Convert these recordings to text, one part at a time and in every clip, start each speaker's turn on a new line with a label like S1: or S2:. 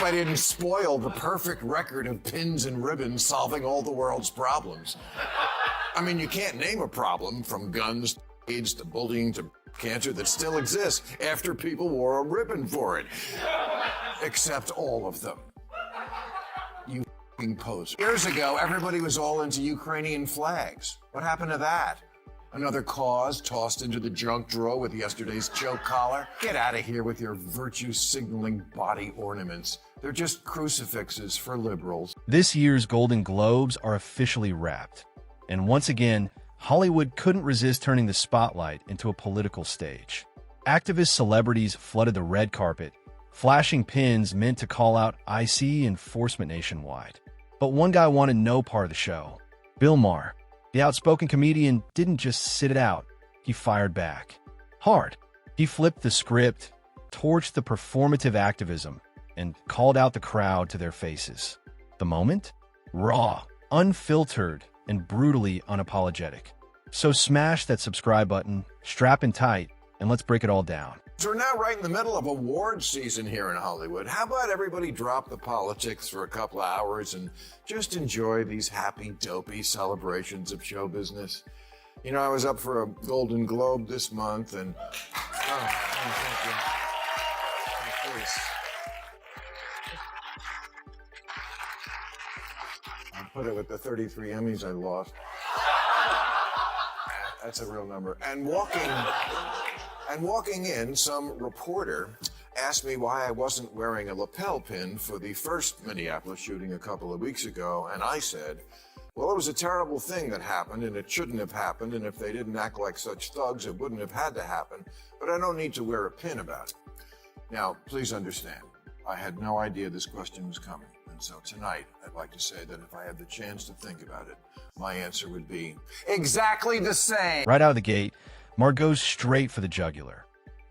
S1: I didn't spoil the perfect record of pins and ribbons solving all the world's problems. I mean, you can't name a problem from guns, AIDS, to bullying, to cancer that still exists after people wore a ribbon for it. Except all of them. You f***ing poser. Years ago, everybody was all into Ukrainian flags. What happened to that? Another cause tossed into the junk drawer with yesterday's choke collar? Get out of here with your virtue-signaling body ornaments. They're just crucifixes for liberals.
S2: This year's Golden Globes are officially wrapped. And once again, Hollywood couldn't resist turning the spotlight into a political stage. Activist celebrities flooded the red carpet, flashing pins meant to call out ICE enforcement nationwide. But one guy wanted no part of the show. Bill Maher, the outspoken comedian, didn't just sit it out. He fired back. Hard. He flipped the script, torched the performative activism, and called out the crowd to their faces. The moment? Raw, unfiltered, and brutally unapologetic. So smash that subscribe button, strap in tight, and let's break it all down.
S1: So we're now right in the middle of awards season here in Hollywood. How about everybody drop the politics for a couple of hours and just enjoy these happy, dopey celebrations of show business? You know, I was up for a Golden Globe this month and... thank you. Oh, please. I'll put it with the 33 Emmys I lost. That's a real number. And walking in, some reporter asked me why I wasn't wearing a lapel pin for the first Minneapolis shooting a couple of weeks ago, and I said, well, it was a terrible thing that happened, and it shouldn't have happened, and if they didn't act like such thugs, it wouldn't have had to happen, but I don't need to wear a pin about it. Now, please understand, I had no idea this question was coming, and so tonight, I'd like to say that if I had the chance to think about it, my answer would be exactly the same.
S2: Right out of the gate, Maher goes straight for the jugular,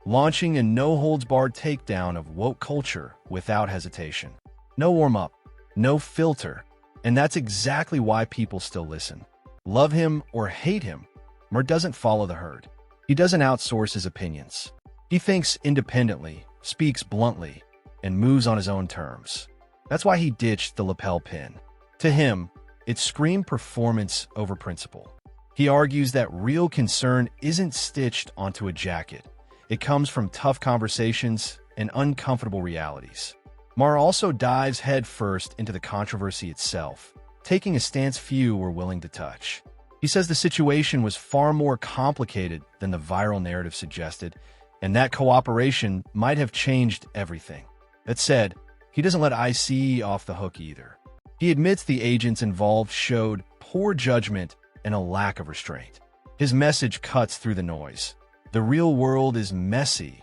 S2: launching a no-holds-barred takedown of woke culture without hesitation. No warm-up, no filter, and that's exactly why people still listen. Love him or hate him, Maher doesn't follow the herd. He doesn't outsource his opinions. He thinks independently, speaks bluntly, and moves on his own terms. That's why he ditched the lapel pin. To him, it screamed performance over principle. He argues that real concern isn't stitched onto a jacket. It comes from tough conversations and uncomfortable realities. Maher also dives headfirst into the controversy itself, taking a stance few were willing to touch. He says the situation was far more complicated than the viral narrative suggested, and that cooperation might have changed everything. That said, he doesn't let ICE off the hook either. He admits the agents involved showed poor judgment and a lack of restraint. His message cuts through the noise. The real world is messy.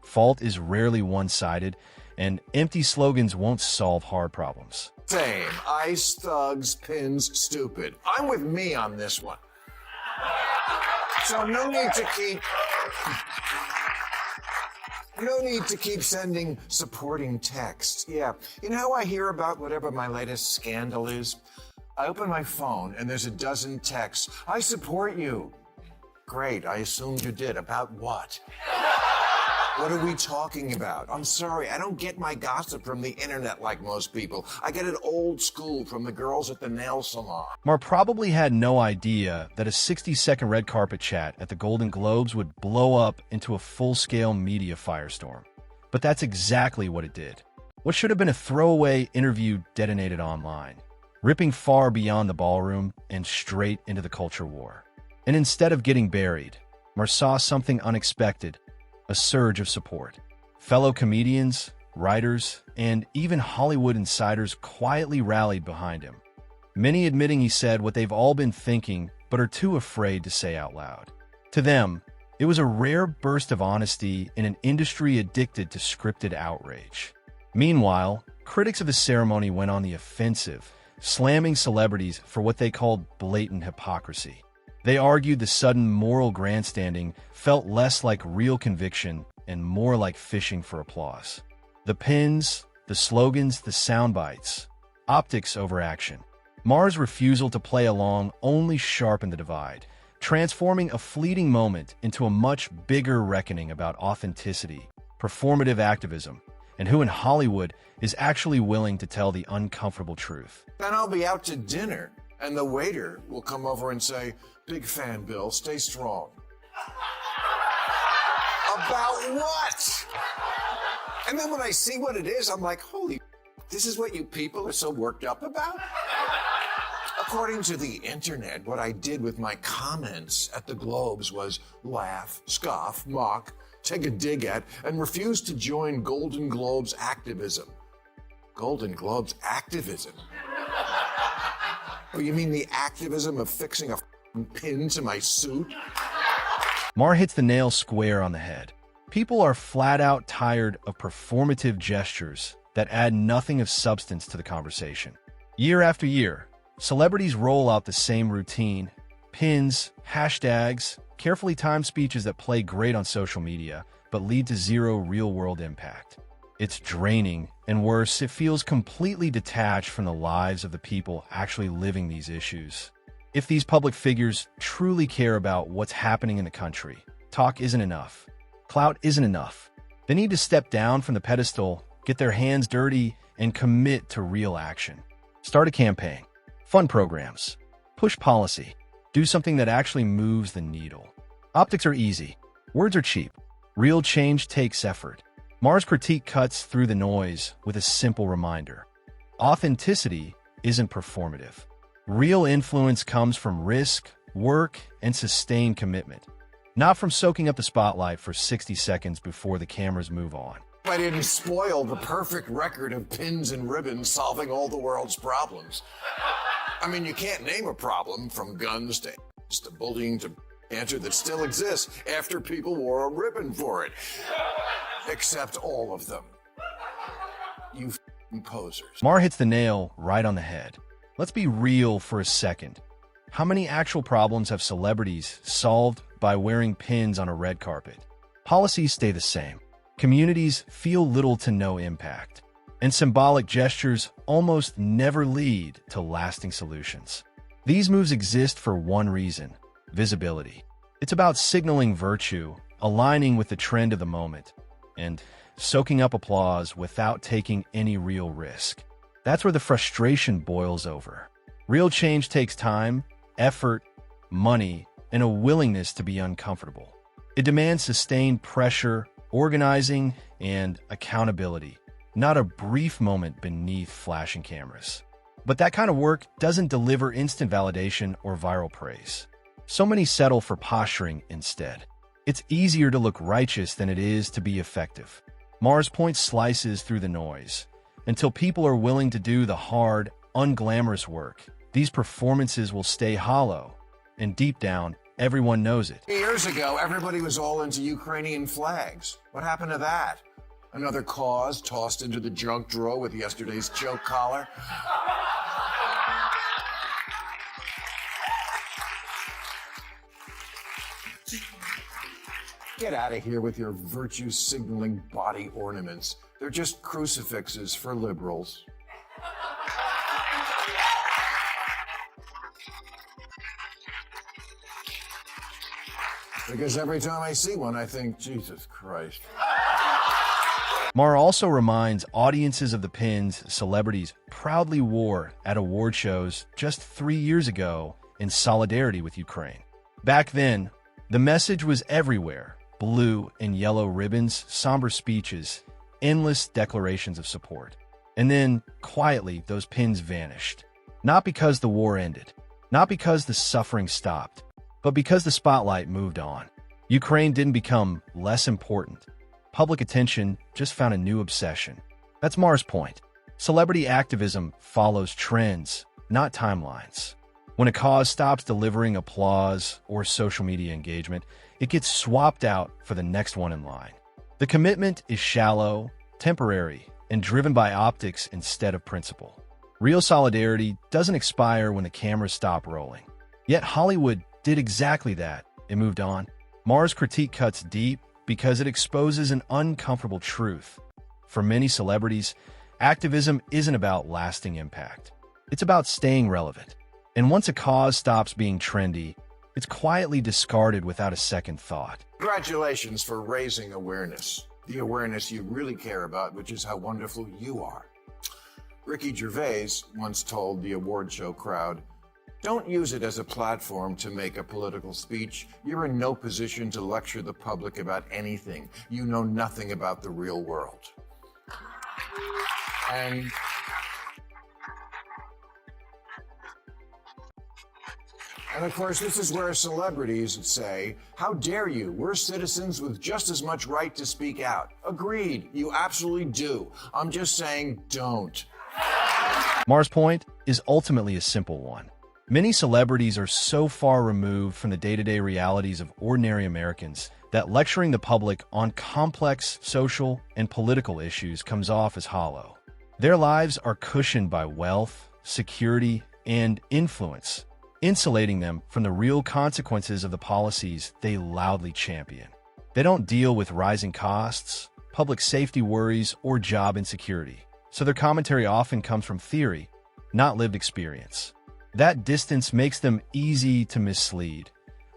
S2: Fault is rarely one-sided, and empty slogans won't solve hard problems.
S1: Same. ICE, thugs, pins, stupid. I'm with me on this one. So no need to keep sending supporting texts. Yeah. You know how I hear about whatever my latest scandal is? I open my phone and there's a dozen texts. I support you. Great, I assumed you did. About what? What are we talking about? I'm sorry, I don't get my gossip from the internet like most people. I get it old school from the girls at the nail salon.
S2: Maher probably had no idea that a 60-second red carpet chat at the Golden Globes would blow up into a full-scale media firestorm. But that's exactly what it did. What should have been a throwaway interview detonated online, ripping far beyond the ballroom and straight into the culture war. And instead of getting buried, Maher saw something unexpected, a surge of support. Fellow comedians, writers, and even Hollywood insiders quietly rallied behind him, many admitting he said what they've all been thinking but are too afraid to say out loud. To them, it was a rare burst of honesty in an industry addicted to scripted outrage. Meanwhile, critics of the ceremony went on the offensive, slamming celebrities for what they called blatant hypocrisy. They argued the sudden moral grandstanding felt less like real conviction and more like fishing for applause. The pins, the slogans, the sound bites, optics over action. Maher's refusal to play along only sharpened the divide, transforming a fleeting moment into a much bigger reckoning about authenticity, performative activism, and who in Hollywood is actually willing to tell the uncomfortable truth.
S1: Then I'll be out to dinner, and the waiter will come over and say, "Big fan, Bill, stay strong." About what? And then when I see what it is, I'm like, holy, this is what you people are so worked up about? According to the internet, what I did with my comments at the Globes was laugh, scoff, mock, take a dig at, and refuse to join Golden Globes activism. Golden Globes activism? Oh, you mean the activism of fixing a pin to my suit?
S2: Maher hits the nail square on the head. People are flat out tired of performative gestures that add nothing of substance to the conversation. Year after year, celebrities roll out the same routine: pins, hashtags, carefully timed speeches that play great on social media, but lead to zero real-world impact. It's draining, and worse, it feels completely detached from the lives of the people actually living these issues. If these public figures truly care about what's happening in the country, talk isn't enough. Clout isn't enough. They need to step down from the pedestal, get their hands dirty, and commit to real action. Start a campaign, fund programs, push policy, do something that actually moves the needle. Optics are easy. Words are cheap. Real change takes effort. Maher's critique cuts through the noise with a simple reminder: authenticity isn't performative. Real influence comes from risk, work, and sustained commitment, not from soaking up the spotlight for 60 seconds before the cameras move on.
S1: I didn't spoil the perfect record of pins and ribbons solving all the world's problems. I mean, you can't name a problem from guns to bullying to cancer that still exists after people wore a ribbon for it. Except all of them. You posers.
S2: Maher hits the nail right on the head. Let's be real for a second. How many actual problems have celebrities solved by wearing pins on a red carpet? Policies stay the same. Communities feel little to no impact. And symbolic gestures almost never lead to lasting solutions. These moves exist for one reason: visibility. It's about signaling virtue, aligning with the trend of the moment, and soaking up applause without taking any real risk. That's where the frustration boils over. Real change takes time, effort, money, and a willingness to be uncomfortable. It demands sustained pressure, organizing, and accountability, not a brief moment beneath flashing cameras. But that kind of work doesn't deliver instant validation or viral praise. So many settle for posturing instead. It's easier to look righteous than it is to be effective. Maher's point slices through the noise. Until people are willing to do the hard, unglamorous work, these performances will stay hollow. And deep down, everyone knows it.
S1: Years ago, everybody was all into Ukrainian flags. What happened to that? Another cause tossed into the junk drawer with yesterday's choke collar? Get out of here with your virtue-signaling body ornaments. They're just crucifixes for liberals. Because every time I see one, I think, Jesus Christ.
S2: Maher also reminds audiences of the pins celebrities proudly wore at award shows just 3 years ago in solidarity with Ukraine. Back then, the message was everywhere: blue and yellow ribbons, somber speeches, endless declarations of support. And then, quietly, those pins vanished. Not because the war ended, not because the suffering stopped, but because the spotlight moved on. Ukraine didn't become less important. Public attention just found a new obsession. That's Maher's point. Celebrity activism follows trends, not timelines. When a cause stops delivering applause or social media engagement, it gets swapped out for the next one in line. The commitment is shallow, temporary, and driven by optics instead of principle. Real solidarity doesn't expire when the cameras stop rolling. Yet Hollywood did exactly that. It moved on. Maher's critique cuts deep because it exposes an uncomfortable truth. For many celebrities, activism isn't about lasting impact. It's about staying relevant. And once a cause stops being trendy, it's quietly discarded without a second thought.
S1: Congratulations for raising awareness. the awareness you really care about, which is how wonderful you are. Ricky Gervais once told the award show crowd, "Don't use it as a platform to make a political speech. You're in no position to lecture the public about anything. You know nothing about the real world." And of course, this is where celebrities say, "How dare you? We're citizens with just as much right to speak out." Agreed, you absolutely do. I'm just saying, don't.
S2: Maher's point is ultimately a simple one. Many celebrities are so far removed from the day-to-day realities of ordinary Americans that lecturing the public on complex social and political issues comes off as hollow. Their lives are cushioned by wealth, security, and influence, insulating them from the real consequences of the policies they loudly champion. They don't deal with rising costs, public safety worries, or job insecurity, so their commentary often comes from theory, not lived experience. That distance makes them easy to mislead,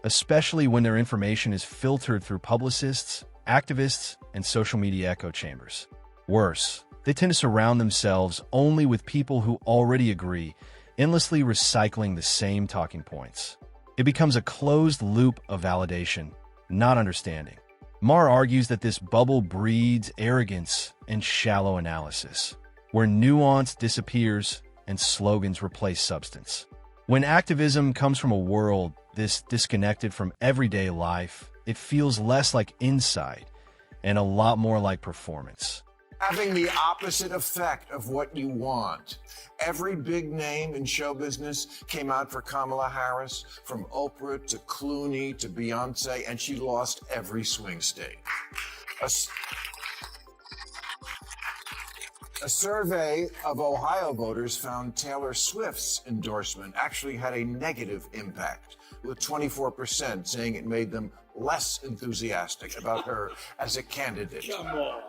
S2: especially when their information is filtered through publicists, activists, and social media echo chambers. Worse, they tend to surround themselves only with people who already agree, endlessly recycling the same talking points. It becomes a closed loop of validation, not understanding. Maher argues that this bubble breeds arrogance and shallow analysis, where nuance disappears and slogans replace substance. When activism comes from a world this disconnected from everyday life, it feels less like insight and a lot more like performance.
S1: Having the opposite effect of what you want. Every big name in show business came out for Kamala Harris, from Oprah to Clooney to Beyonce, and she lost every swing state. A survey of Ohio voters found Taylor Swift's endorsement actually had a negative impact, with 24% saying it made them less enthusiastic about her as a candidate. Come on.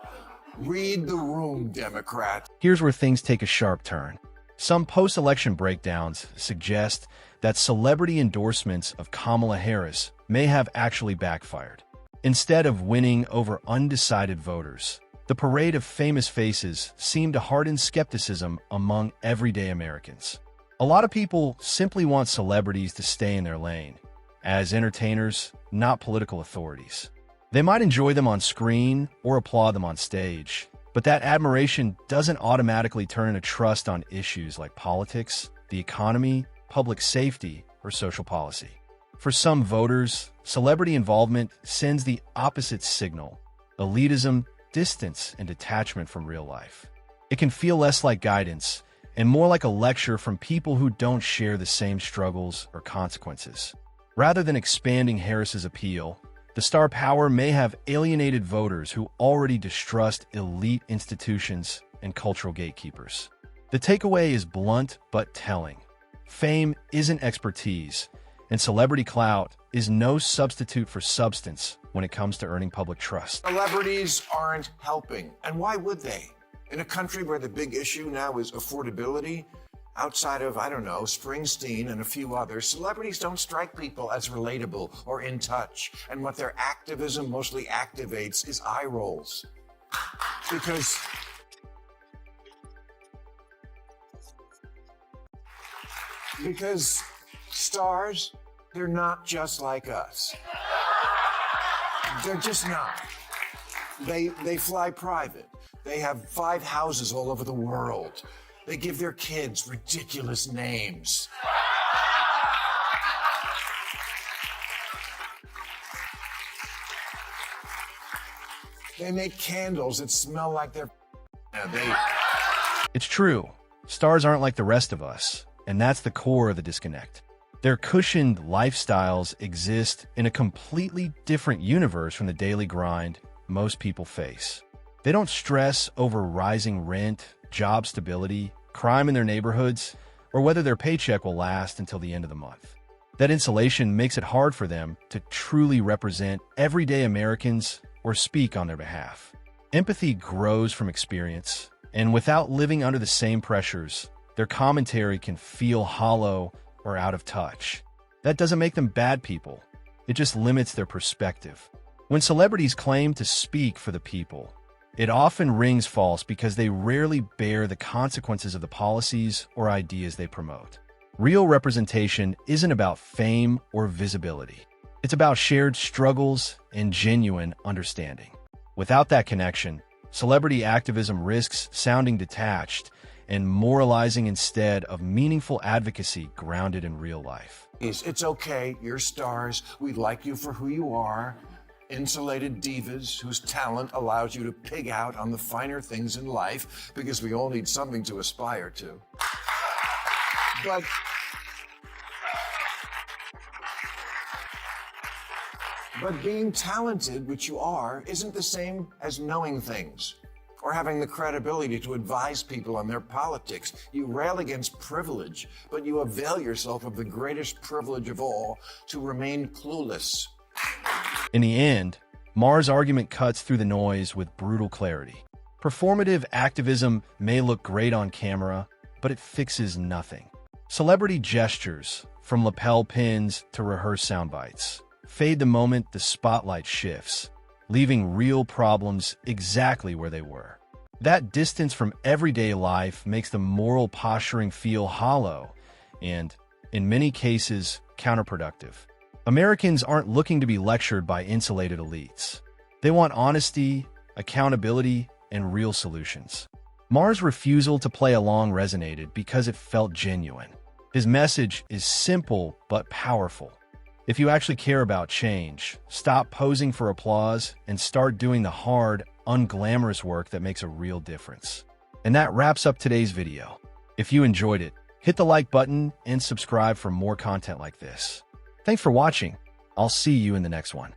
S1: Read the room, Democrat.
S2: Here's where things take a sharp turn. Some post-election breakdowns suggest that celebrity endorsements of Kamala Harris may have actually backfired. Instead of winning over undecided voters, the parade of famous faces seemed to harden skepticism among everyday Americans. A lot of people simply want celebrities to stay in their lane, as entertainers, not political authorities. They might enjoy them on screen or applaud them on stage, but that admiration doesn't automatically turn into trust on issues like politics, the economy, public safety, or social policy. For some voters, celebrity involvement sends the opposite signal: elitism, distance, and detachment from real life. It can feel less like guidance and more like a lecture from people who don't share the same struggles or consequences. Rather than expanding Harris's appeal, the star power may have alienated voters who already distrust elite institutions and cultural gatekeepers. The takeaway is blunt but telling. Fame isn't expertise, and celebrity clout is no substitute for substance when it comes to earning public trust.
S1: Celebrities aren't helping, and why would they? In a country where the big issue now is affordability, outside of, Springsteen and a few others, celebrities don't strike people as relatable or in touch. And what their activism mostly activates is eye rolls. Because stars, they're not just like us. They're just not. They fly private. They have 5 houses all over the world. They give their kids ridiculous names. They make candles that smell like they're...
S2: It's true. Stars aren't like the rest of us, and that's the core of the disconnect. Their cushioned lifestyles exist in a completely different universe from the daily grind most people face. They don't stress over rising rent, job stability, crime in their neighborhoods, or whether their paycheck will last until the end of the month. That insulation makes it hard for them to truly represent everyday Americans or speak on their behalf. Empathy grows from experience, and without living under the same pressures, their commentary can feel hollow or out of touch. That doesn't make them bad people. It just limits their perspective. When celebrities claim to speak for the people, it often rings false because they rarely bear the consequences of the policies or ideas they promote. Real representation isn't about fame or visibility. It's about shared struggles and genuine understanding. Without that connection, celebrity activism risks sounding detached and moralizing instead of meaningful advocacy grounded in real life.
S1: It's okay, you're stars. We like you for who you are. Insulated divas whose talent allows you to pig out on the finer things in life because we all need something to aspire to. But being talented, which you are, isn't the same as knowing things or having the credibility to advise people on their politics. You rail against privilege, but you avail yourself of the greatest privilege of all, to remain clueless.
S2: In the end, Maher's argument cuts through the noise with brutal clarity. Performative activism may look great on camera, but it fixes nothing. Celebrity gestures, from lapel pins to rehearsed sound bites, fade the moment the spotlight shifts, leaving real problems exactly where they were. That distance from everyday life makes the moral posturing feel hollow and, in many cases, counterproductive. Americans aren't looking to be lectured by insulated elites. They want honesty, accountability, and real solutions. Maher's refusal to play along resonated because it felt genuine. His message is simple but powerful. If you actually care about change, stop posing for applause and start doing the hard, unglamorous work that makes a real difference. And that wraps up today's video. If you enjoyed it, hit the like button and subscribe for more content like this. Thanks for watching. I'll see you in the next one.